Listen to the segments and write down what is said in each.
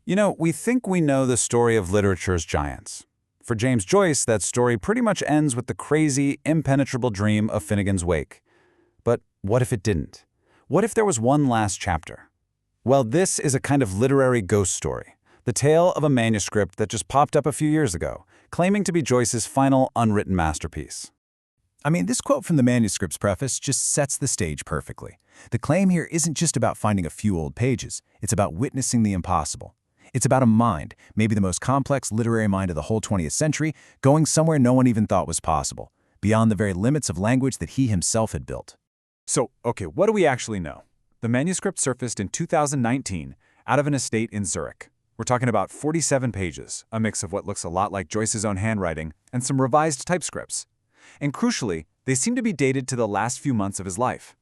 You know, we think we know the story of literature's giants. For James Joyce, that story pretty much ends with the crazy, impenetrable dream of Finnegans Wake. But what if it didn't? What if there was one last chapter? Well, this is a kind of literary ghost story, the tale of a manuscript that just popped up a few years ago, claiming to be Joyce's final unwritten masterpiece. I mean, this quote from the manuscript's preface just sets the stage perfectly. The claim here isn't just about finding a few old pages. It's about witnessing the impossible. It's about a mind, maybe the most complex literary mind of the whole 20th century, going somewhere no one even thought was possible, beyond the very limits of language that he himself had built. So, okay, what do we actually know? The manuscript surfaced in 2019 out of an estate in Zurich. We're talking about 47 pages, a mix of what looks a lot like Joyce's own handwriting and some revised typescripts. And crucially, they seem to be dated to the last few months of his life.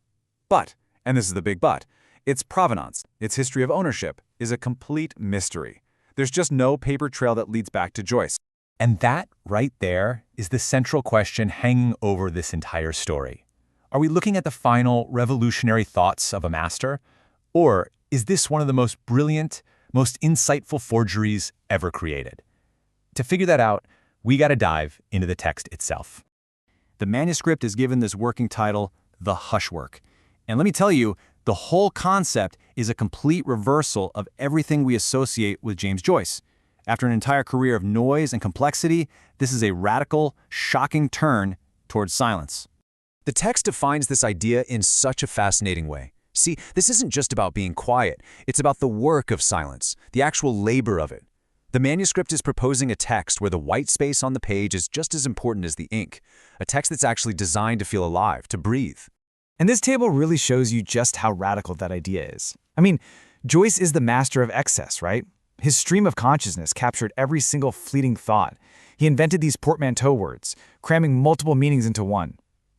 But, and this is the big but, its provenance, its history of ownership, is a complete mystery. There's just no paper trail that leads back to Joyce. And that, right there, is the central question hanging over this entire story. Are we looking at the final revolutionary thoughts of a master? Or is this one of the most brilliant, most insightful forgeries ever created? To figure that out, we gotta dive into the text itself. The manuscript is given this working title, The Hushwork. And let me tell you, the whole concept is a complete reversal of everything we associate with James Joyce. After an entire career of noise and complexity, this is a radical, shocking turn towards silence. The text defines this idea in such a fascinating way. See, this isn't just about being quiet. It's about the work of silence, the actual labor of it. The manuscript is proposing a text where the white space on the page is just as important as the ink, a text that's actually designed to feel alive, to breathe. And this table really shows you just how radical that idea is. I mean, Joyce is the master of excess, right? His stream of consciousness captured every single fleeting thought. He invented these portmanteau words, cramming multiple meanings into one.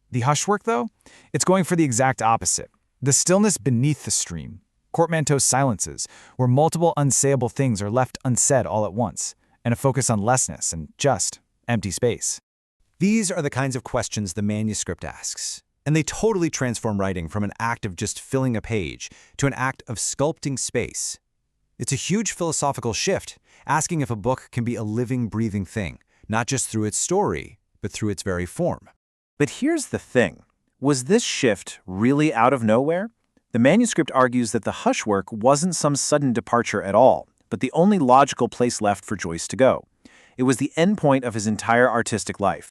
The Hushwork, though, it's going for the exact opposite. The stillness beneath the stream, portmanteau silences, where multiple unsayable things are left unsaid all at once, and a focus on lessness and just empty space. These are the kinds of questions the manuscript asks. And they totally transform writing from an act of just filling a page to an act of sculpting space. It's a huge philosophical shift, asking if a book can be a living, breathing thing, not just through its story, but through its very form. But here's the thing. Was this shift really out of nowhere? The manuscript argues that the Hushwork wasn't some sudden departure at all, but the only logical place left for Joyce to go. It was the endpoint of his entire artistic life.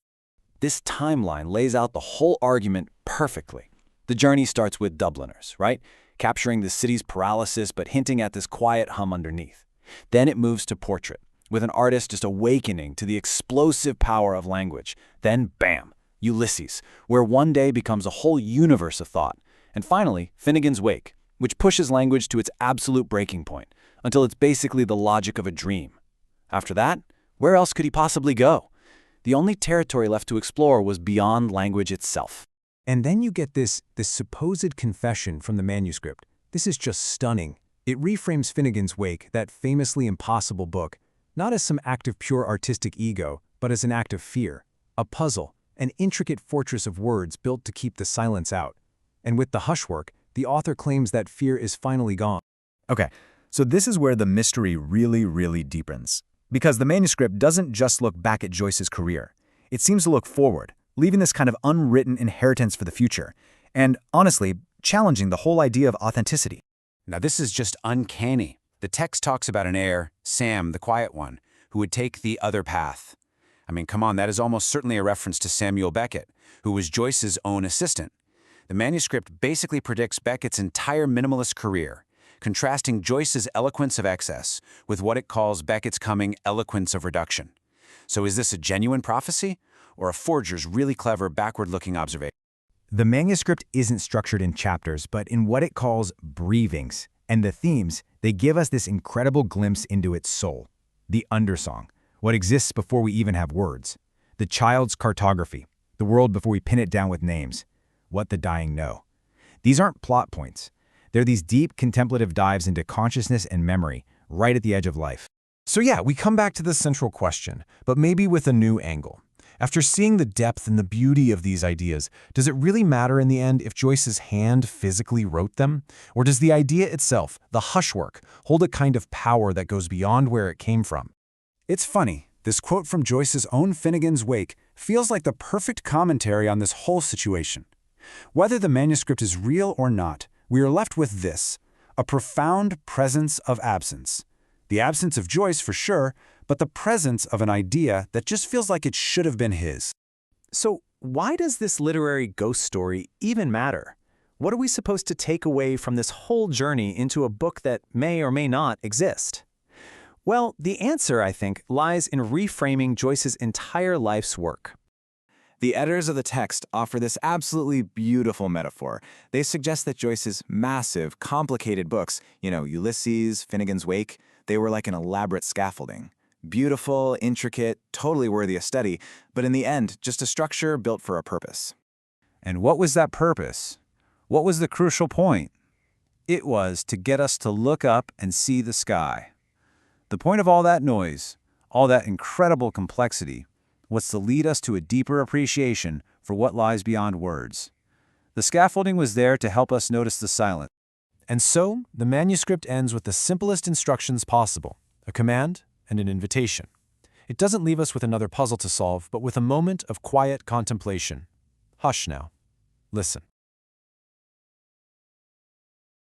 This timeline lays out the whole argument perfectly. The journey starts with Dubliners, right? Capturing the city's paralysis but hinting at this quiet hum underneath. Then it moves to portrait, with an artist just awakening to the explosive power of language. Then, bam, Ulysses, where one day becomes a whole universe of thought. And finally, Finnegans Wake, which pushes language to its absolute breaking point, until it's basically the logic of a dream. After that, where else could he possibly go? The only territory left to explore was beyond language itself. And then you get this supposed confession from the manuscript. This is just stunning. It reframes Finnegans Wake, that famously impossible book, not as some act of pure artistic ego, but as an act of fear, a puzzle, an intricate fortress of words built to keep the silence out. And with the Hushwork, the author claims that fear is finally gone. Okay, so this is where the mystery really deepens. Because the manuscript doesn't just look back at Joyce's career. It seems to look forward, leaving this kind of unwritten inheritance for the future, and honestly, challenging the whole idea of authenticity. Now this is just uncanny. The text talks about an heir, Sam, the quiet one, who would take the other path. I mean, come on, that is almost certainly a reference to Samuel Beckett, who was Joyce's own assistant. The manuscript basically predicts Beckett's entire minimalist career, contrasting Joyce's eloquence of excess with what it calls Beckett's coming eloquence of reduction. So is this a genuine prophecy, or a forger's really clever backward-looking observation? The manuscript isn't structured in chapters, but in what it calls breathings. And the themes, they give us this incredible glimpse into its soul. The undersong, what exists before we even have words. The child's cartography, the world before we pin it down with names. What the dying know. These aren't plot points. They're these deep contemplative dives into consciousness and memory, right at the edge of life. So yeah, we come back to the central question, but maybe with a new angle. After seeing the depth and the beauty of these ideas, does it really matter in the end if Joyce's hand physically wrote them? Or does the idea itself, the Hushwork, hold a kind of power that goes beyond where it came from? It's funny, this quote from Joyce's own Finnegans Wake feels like the perfect commentary on this whole situation. Whether the manuscript is real or not, we are left with this: a profound presence of absence. The absence of Joyce for sure, but the presence of an idea that just feels like it should have been his. So why does this literary ghost story even matter? What are we supposed to take away from this whole journey into a book that may or may not exist? Well, the answer, I think, lies in reframing Joyce's entire life's work. The editors of the text offer this absolutely beautiful metaphor. They suggest that Joyce's massive, complicated books, Ulysses, Finnegans Wake, they were like an elaborate scaffolding. Beautiful, intricate, totally worthy of study, but in the end, just a structure built for a purpose. And what was that purpose? What was the crucial point? It was to get us to look up and see the sky. The point of all that noise, all that incredible complexity, was to lead us to a deeper appreciation for what lies beyond words. The scaffolding was there to help us notice the silence. And so, the manuscript ends with the simplest instructions possible, a command and an invitation. It doesn't leave us with another puzzle to solve, but with a moment of quiet contemplation. Hush now. Listen.